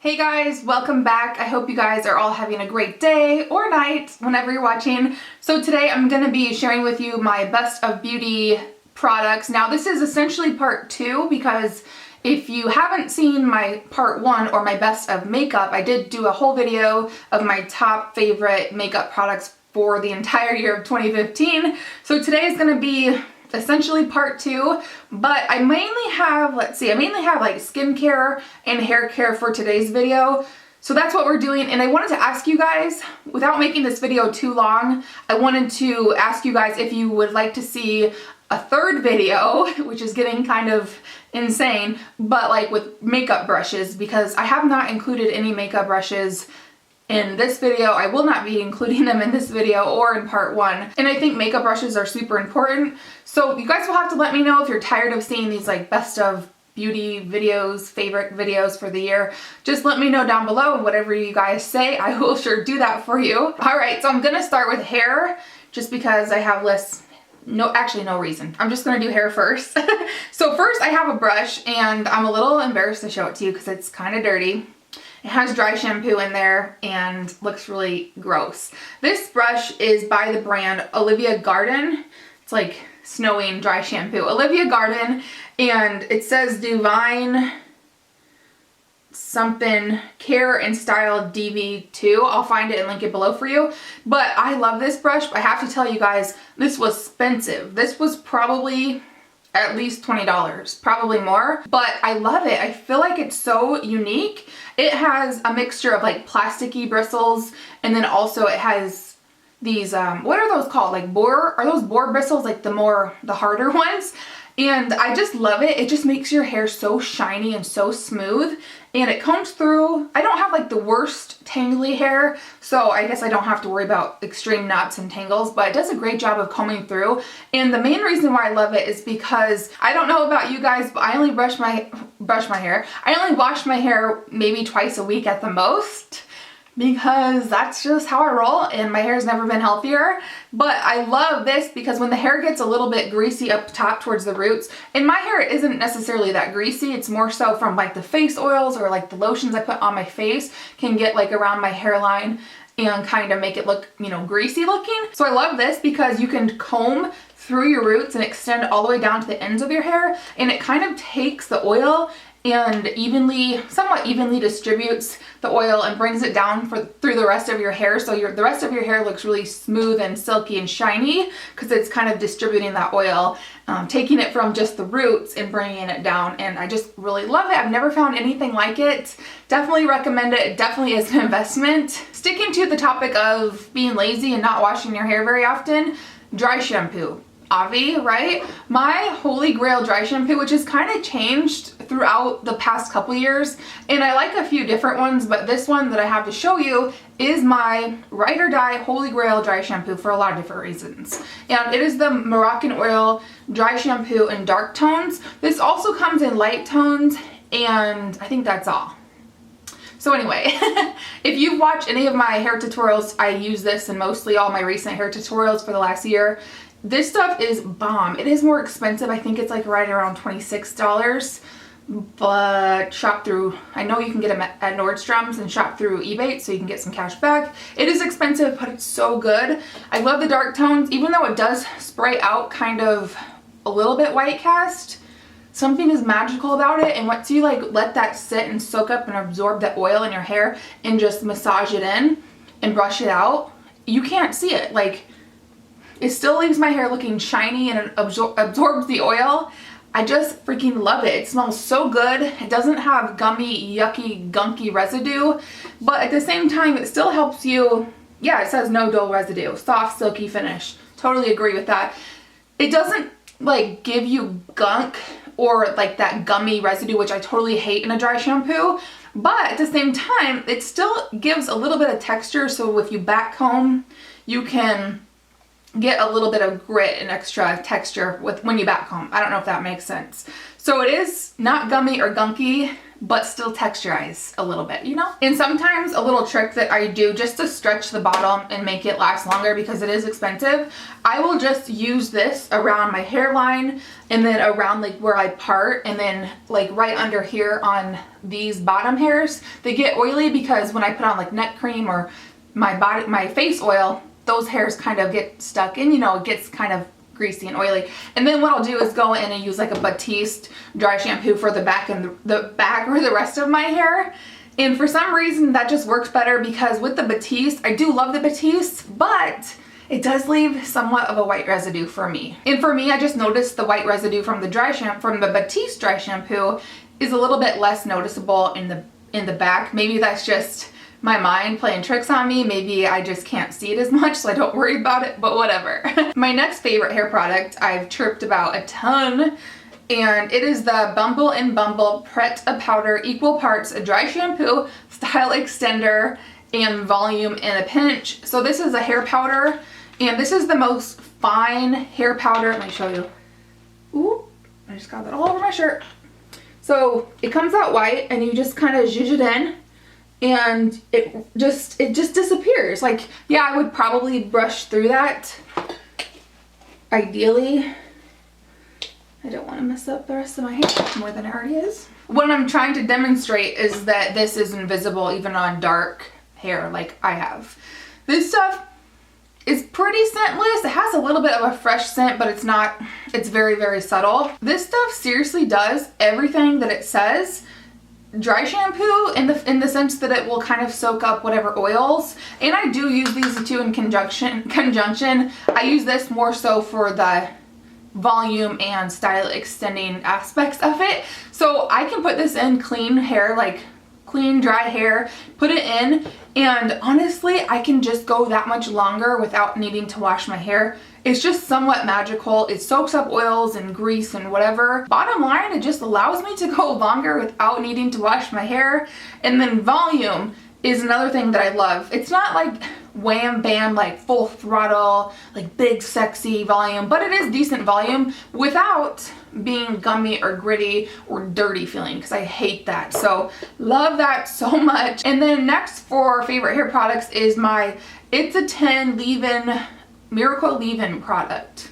Hey guys, welcome back. I hope you guys are all having a great day or night whenever you're watching. So today I'm going to be sharing with you my best of beauty products. Now this is essentially part 2 because if you haven't seen my part 1 or my best of makeup, I did do a whole video of my top favorite makeup products for the entire year of 2015. So today is going to be essentially part 2, but I mainly have, like skincare and hair care for today's video. So that's what we're doing, and I wanted to ask you guys, without making this video too long, I wanted to ask you guys if you would like to see a third video, which is getting kind of insane, but like with makeup brushes, because I have not included any makeup brushes in this video. I will not be including them in this video or in part 1. And I think makeup brushes are super important. So you guys will have to let me know if you're tired of seeing these like best of beauty videos, favorite videos for the year. Just let me know down below, and whatever you guys say, I will sure do that for you. Alright, so I'm gonna start with hair just because I have no reason. I'm just gonna do hair first. So first I have a brush, and I'm a little embarrassed to show it to you because it's kind of dirty. It has dry shampoo in there and looks really gross. This brush is by the brand Olivia Garden. It's like snowing dry shampoo. Olivia Garden, and it says Divine something care and style DV2. I'll find it and link it below for you. But I love this brush, but I have to tell you guys, this was expensive. This was probably at least $20, probably more, but I love it. I feel like it's so unique. It has a mixture of like plasticky bristles, and then also it has these, what are those called? Like are those boar bristles? Like the harder ones? And I just love it. It just makes your hair so shiny and so smooth, and it combs through. I don't have like the worst tangly hair, so I guess I don't have to worry about extreme knots and tangles, but it does a great job of combing through. And the main reason why I love it is because, I don't know about you guys, but I only brush my hair. I only wash my hair maybe twice a week at the most, because that's just how I roll, and my hair's never been healthier. But I love this because when the hair gets a little bit greasy up top towards the roots, and my hair isn't necessarily that greasy, it's more so from like the face oils or like the lotions I put on my face can get like around my hairline and kind of make it look, you know, greasy looking. So I love this because you can comb through your roots and extend all the way down to the ends of your hair, and it kind of takes the oil and somewhat evenly distributes the oil and brings it down through the rest of your hair, so the rest of your hair looks really smooth and silky and shiny because it's kind of distributing that oil, taking it from just the roots and bringing it down. And I just really love it. I've never found anything like it. Definitely recommend it. It definitely is an investment. Sticking to the topic of being lazy and not washing your hair very often, dry shampoo. Avi, right? My holy grail dry shampoo, which has kind of changed throughout the past couple years, and I like a few different ones, but this one that I have to show you is my ride or die holy grail dry shampoo for a lot of different reasons. And it is the Moroccan Oil dry shampoo in dark tones. This also comes in light tones, and I think that's all. So anyway, if you've watched any of my hair tutorials, I use this in mostly all my recent hair tutorials for the last year. This stuff is bomb. It is more expensive. I think it's like right around $26, but shop through, I know you can get them at Nordstrom's, and shop through eBay so you can get some cash back. It is expensive, but it's so good. I love the dark tones, even though it does spray out kind of a little bit white cast. Something is magical about it, and once you like let that sit and soak up and absorb that oil in your hair and just massage it in and brush it out, you can't see it. Like, it still leaves my hair looking shiny, and it absorbs the oil. I just freaking love it. It smells so good. It doesn't have gummy, yucky, gunky residue, but at the same time, it still helps you. Yeah, it says no dull residue. Soft, silky finish. Totally agree with that. It doesn't like give you gunk or like that gummy residue, which I totally hate in a dry shampoo, but at the same time, it still gives a little bit of texture, so if you back comb, you can get a little bit of grit and extra texture when you back comb. I don't know if that makes sense. So it is not gummy or gunky, but still texturized a little bit, you know? And sometimes a little trick that I do just to stretch the bottom and make it last longer because it is expensive, I will just use this around my hairline and then around like where I part, and then like right under here on these bottom hairs. They get oily because when I put on like neck cream or my face oil, those hairs kind of get stuck and, you know, it gets kind of greasy and oily. And then what I'll do is go in and use like a Batiste dry shampoo for the back and the back or the rest of my hair. And for some reason that just works better because with the Batiste, I do love the Batiste, but it does leave somewhat of a white residue for me. And for me, I just noticed the white residue from the Batiste dry shampoo is a little bit less noticeable in the back. Maybe that's just my mind playing tricks on me. Maybe I just can't see it as much, so I don't worry about it, but whatever. My next favorite hair product I've chirped about a ton, and it is the Bumble and Bumble Pret a Powder Equal Parts Dry Shampoo, Style Extender, and Volume in a Pinch. So this is a hair powder, and this is the most fine hair powder. Let me show you. Ooh, I just got that all over my shirt. So it comes out white, and you just kind of zhuzh it in, and it just disappears. Like, yeah, I would probably brush through that ideally. I don't want to mess up the rest of my hair more than it already is. What I'm trying to demonstrate is that this is invisible even on dark hair like I have. This stuff is pretty scentless. It has a little bit of a fresh scent, but it's very, very subtle. This stuff seriously does everything that it says. Dry shampoo in the sense that it will kind of soak up whatever oils, and I do use these two in conjunction. I use this more so for the volume and style extending aspects of it. So I can put this in clean hair, like clean dry hair, put it in, and honestly I can just go that much longer without needing to wash my hair. It's just somewhat magical. It soaks up oils and grease and whatever. Bottom line, it just allows me to go longer without needing to wash my hair. And then volume is another thing that I love. It's not like wham bam, like full throttle, like big sexy volume, but it is decent volume without being gummy or gritty or dirty feeling, because I hate that. So love that so much. And then next for favorite hair products is my It's a 10 leave-in Miracle leave-in product.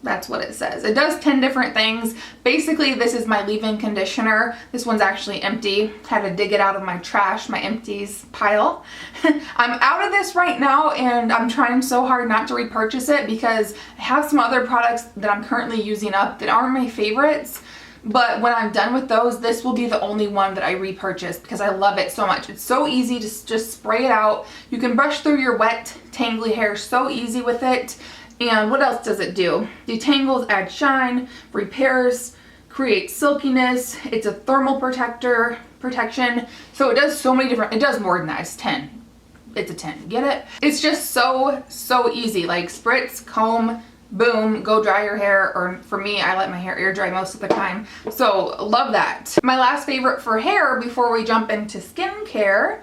That's what it says. It does 10 different things. Basically, this is my leave-in conditioner. This one's actually empty. Had to dig it out of my trash, my empties pile. I'm out of this right now, and I'm trying so hard not to repurchase it because I have some other products that I'm currently using up that aren't my favorites. But when I'm done with those, this will be the only one that I repurchase because I love it so much. It's so easy to just spray it out. You can brush through your wet, tangly hair so easy with it. And what else does it do? Detangles, adds shine, repairs, creates silkiness. It's a thermal protection. So it does so many different, it does more than that. It's 10. It's a 10. Get it? It's just so easy. Like spritz, comb, boom, go dry your hair. Or for me, I let my hair air dry most of the time. So love that. My last favorite for hair before we jump into skincare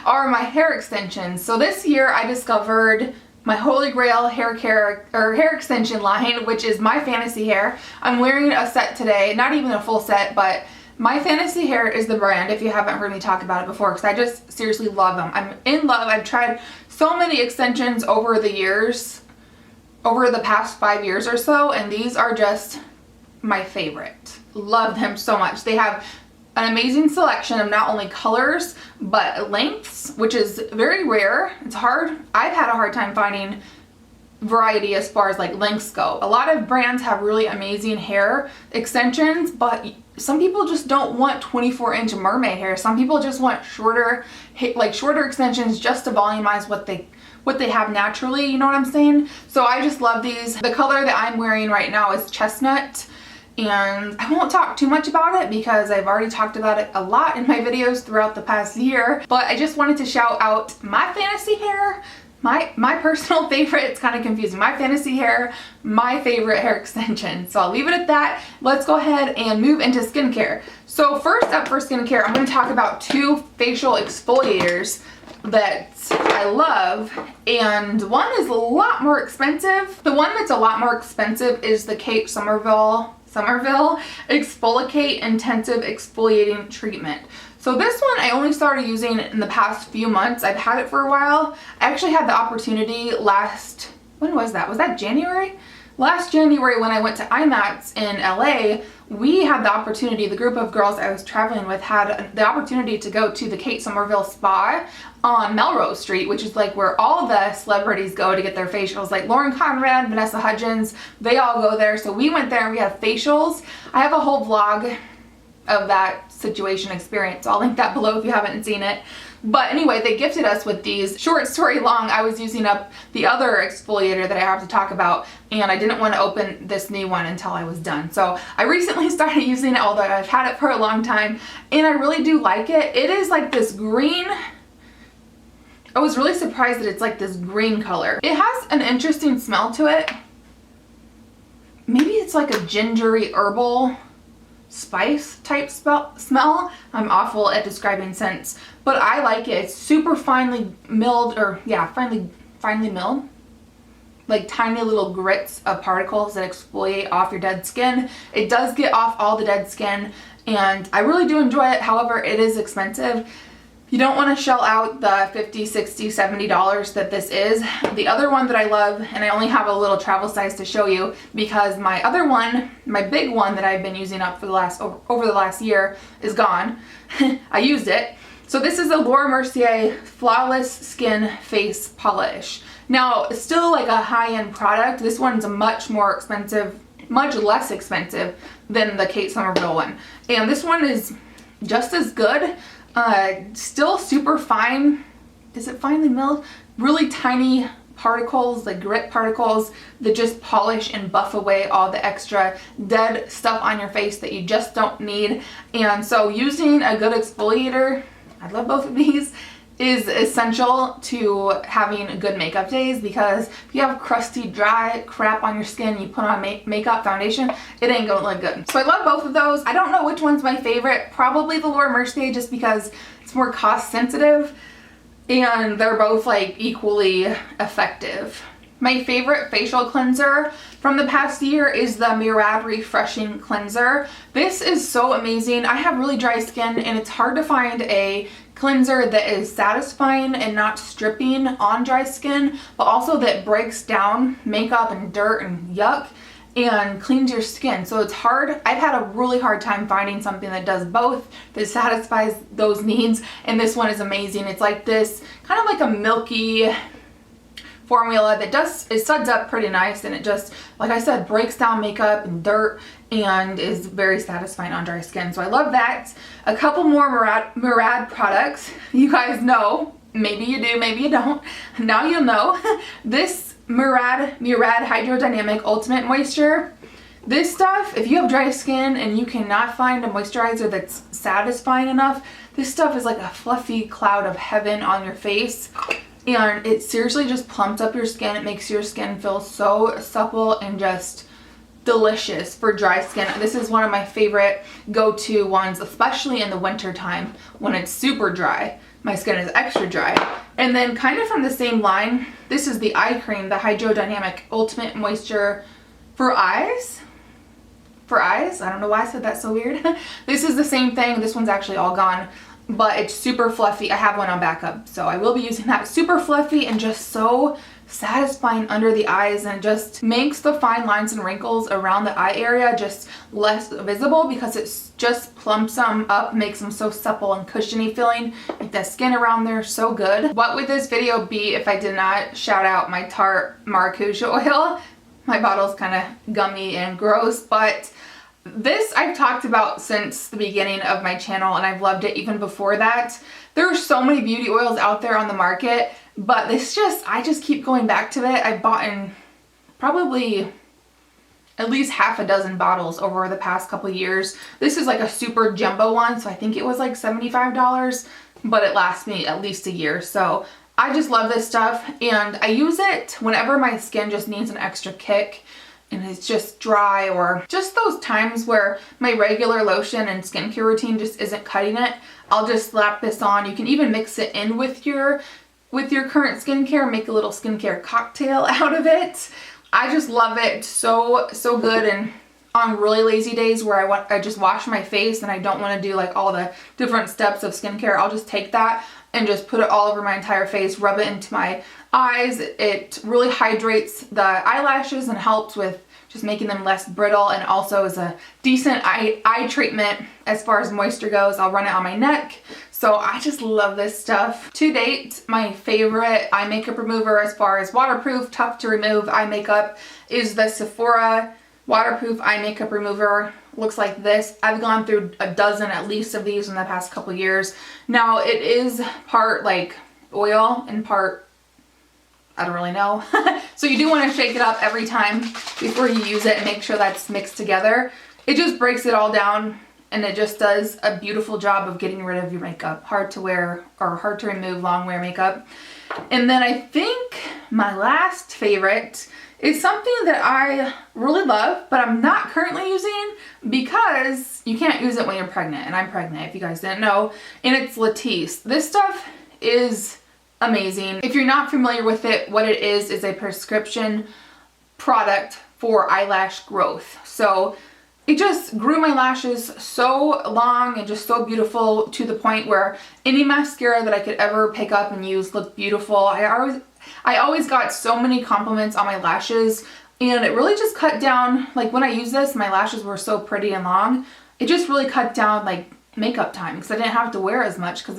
are my hair extensions. So this year I discovered my holy grail hair extension line, which is My Fantasy Hair. I'm wearing a set today, not even a full set, but My Fantasy Hair is the brand, if you haven't heard me talk about it before, because I just seriously love them. I'm in love. I've tried so many extensions over the years, over the past 5 years or so, and these are just my favorite. Love them so much. They have an amazing selection of not only colors but lengths, which is very rare. It's hard. I've had a hard time finding variety as far as like lengths go. A lot of brands have really amazing hair extensions, but some people just don't want 24-inch mermaid hair. Some people just want shorter extensions just to volumize what they have naturally, you know what I'm saying? So I just love these. The color that I'm wearing right now is chestnut, and I won't talk too much about it because I've already talked about it a lot in my videos throughout the past year, but I just wanted to shout out My Fantasy Hair, my personal favorite. It's kind of confusing. My Fantasy Hair, my favorite hair extension. So I'll leave it at that. Let's go ahead and move into skincare. So first up for skincare, I'm going to talk about 2 facial exfoliators that I love, and one is a lot more expensive. The one that's a lot more expensive is the Kate Somerville Somerville Exfoliate Intensive Exfoliating Treatment. So this one I only started using in the past few months. I've had it for a while. I actually had the opportunity when was that? Was that January? Last January when I went to IMATS in LA, we had the opportunity, the group of girls I was traveling with had the opportunity to go to the Kate Somerville Spa on Melrose Street, which is like where all the celebrities go to get their facials. Like Lauren Conrad, Vanessa Hudgens, they all go there. So we went there and we had facials. I have a whole vlog of that situation experience, so I'll link that below if you haven't seen it. But anyway, they gifted us with these. Short story long, I was using up the other exfoliator that I have to talk about, and I didn't want to open this new one until I was done. So I recently started using it, although I've had it for a long time, and I really do like it. It is like this green. I was really surprised that it's like this green color. It has an interesting smell to it. Maybe it's like a gingery herbal spice type smell. I'm awful at describing scents, but I like it. It's super finely milled, or yeah, finely milled, like tiny little grits of particles that exfoliate off your dead skin. It does get off all the dead skin, and I really do enjoy it. However, it is expensive. You don't want to shell out the $50, $60, $70 that this is. The other one that I love, and I only have a little travel size to show you because my other one, my big one that I've been using up for the last over the last year is gone. I used it. So this is the Laura Mercier Flawless Skin Face Polish. Now, it's still like a high-end product. This one's much more expensive, much less expensive than the Kate Somerville one. And this one is just as good. Still super fine. Is it finely milled? Really tiny particles, like grit particles that just polish and buff away all the extra dead stuff on your face that you just don't need. And so using a good exfoliator, I love both of these, is essential to having good makeup days, because if you have crusty, dry crap on your skin and you put on makeup foundation, it ain't gonna look good. So I love both of those. I don't know which one's my favorite. Probably the Laura Mercier, just because it's more cost sensitive and they're both like equally effective. My favorite facial cleanser from the past year is the Murad Refreshing Cleanser. This is so amazing. I have really dry skin, and it's hard to find a cleanser that is satisfying and not stripping on dry skin, but also that breaks down makeup and dirt and yuck and cleans your skin. So it's hard. I've had a really hard time finding something that does both, that satisfies those needs, and this one is amazing. It's like this kind of like a milky formula that it suds up pretty nice, and it just, like I said, breaks down makeup and dirt and is very satisfying on dry skin. So I love that. A couple more Murad products. You guys know, maybe you do, maybe you don't. Now you'll know. This Murad Hydrodynamic Ultimate Moisture. This stuff, if you have dry skin and you cannot find a moisturizer that's satisfying enough, this stuff is like a fluffy cloud of heaven on your face. And it seriously just plumps up your skin. It makes your skin feel so supple and just delicious for dry skin. This is one of my favorite go-to ones, especially in the winter time when it's super dry. My skin is extra dry. And then kind of from the same line, this is the eye cream, the Hydrodynamic Ultimate Moisture for eyes. For eyes? I don't know why I said that so weird. This is the same thing. This one's actually all gone, but it's super fluffy. I have one on backup, so I will be using that. Super fluffy and just so satisfying under the eyes, and just makes the fine lines and wrinkles around the eye area just less visible, because it just plumps them up, makes them so supple and cushiony feeling. Like the skin around there, so good. What would this video be if I did not shout out my Tarte Maracuja oil? My bottle's kind of gummy and gross, but this I've talked about since the beginning of my channel, and I've loved it even before that. There are so many beauty oils out there on the market, but I just keep going back to it. I've bought in probably at least half a dozen bottles over the past couple years. This is like a super jumbo one, so I think it was like $75, but it lasts me at least a year. So I just love this stuff, and I use it whenever my skin just needs an extra kick and it's just dry, or just those times where my regular lotion and skincare routine just isn't cutting it. I'll just slap this on. You can even mix it in with your current skincare, make a little skincare cocktail out of it. I just love it. So good, and on really lazy days where I just wash my face and I don't want to do like all the different steps of skincare, I'll just take that and just put it all over my entire face, rub it into my eyes. It really hydrates the eyelashes and helps with just making them less brittle, and also is a decent eye treatment as far as moisture goes. I'll run it on my neck. So I just love this stuff. To date, my favorite eye makeup remover as far as waterproof, tough to remove eye makeup is the Sephora waterproof eye makeup remover. Looks like this. I've gone through a dozen at least of these in the past couple years. Now it is part like oil and part, I don't really know. So you do want to shake it up every time before you use it and make sure that's mixed together. It just breaks it all down and it just does a beautiful job of getting rid of your makeup. Hard to wear or hard to remove long wear makeup. And then I think my last favorite is something that I really love, but I'm not currently using because you can't use it when you're pregnant, and I'm pregnant if you guys didn't know, and it's Latisse. This stuff is amazing. If you're not familiar with it, what it is a prescription product for eyelash growth. So it just grew my lashes so long and just so beautiful to the point where any mascara that I could ever pick up and use looked beautiful. I always got so many compliments on my lashes, and it really just cut down, like when I used this, my lashes were so pretty and long. It just really cut down like makeup time because I didn't have to wear as much because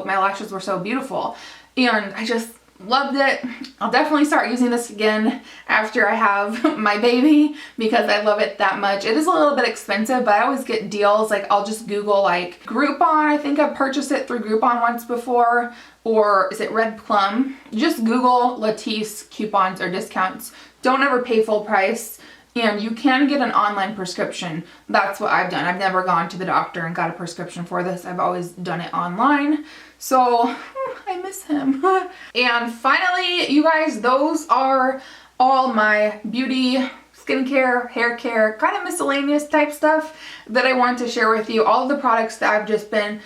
my lashes were so beautiful. And I just loved it. I'll definitely start using this again after I have my baby because I love it that much. It is a little bit expensive, but I always get deals. Like I'll just Google like Groupon. I think I've purchased it through Groupon once before. Or is it Red Plum? Just Google Latisse coupons or discounts. Don't ever pay full price. And you can get an online prescription. That's what I've done. I've never gone to the doctor and got a prescription for this. I've always done it online. So I miss him. And finally, you guys, those are all my beauty, skincare, hair care, kind of miscellaneous type stuff that I wanted to share with you. All of the products that I've just been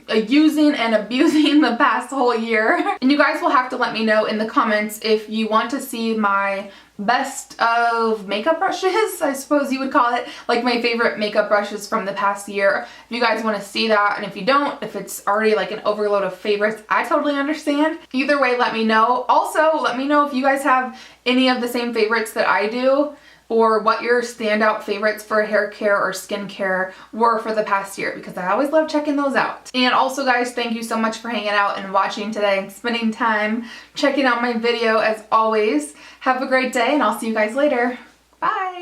using and abusing the past whole year. And you guys will have to let me know in the comments if you want to see my best of makeup brushes, I suppose you would call it, like my favorite makeup brushes from the past year. If you guys want to see that, and if you don't, if it's already like an overload of favorites, I totally understand. Either way, let me know. Also, let me know if you guys have any of the same favorites that I do, or what your standout favorites for hair care or skincare were for the past year, because I always love checking those out. And also guys, thank you so much for hanging out and watching today and spending time checking out my video as always. Have a great day and I'll see you guys later. Bye!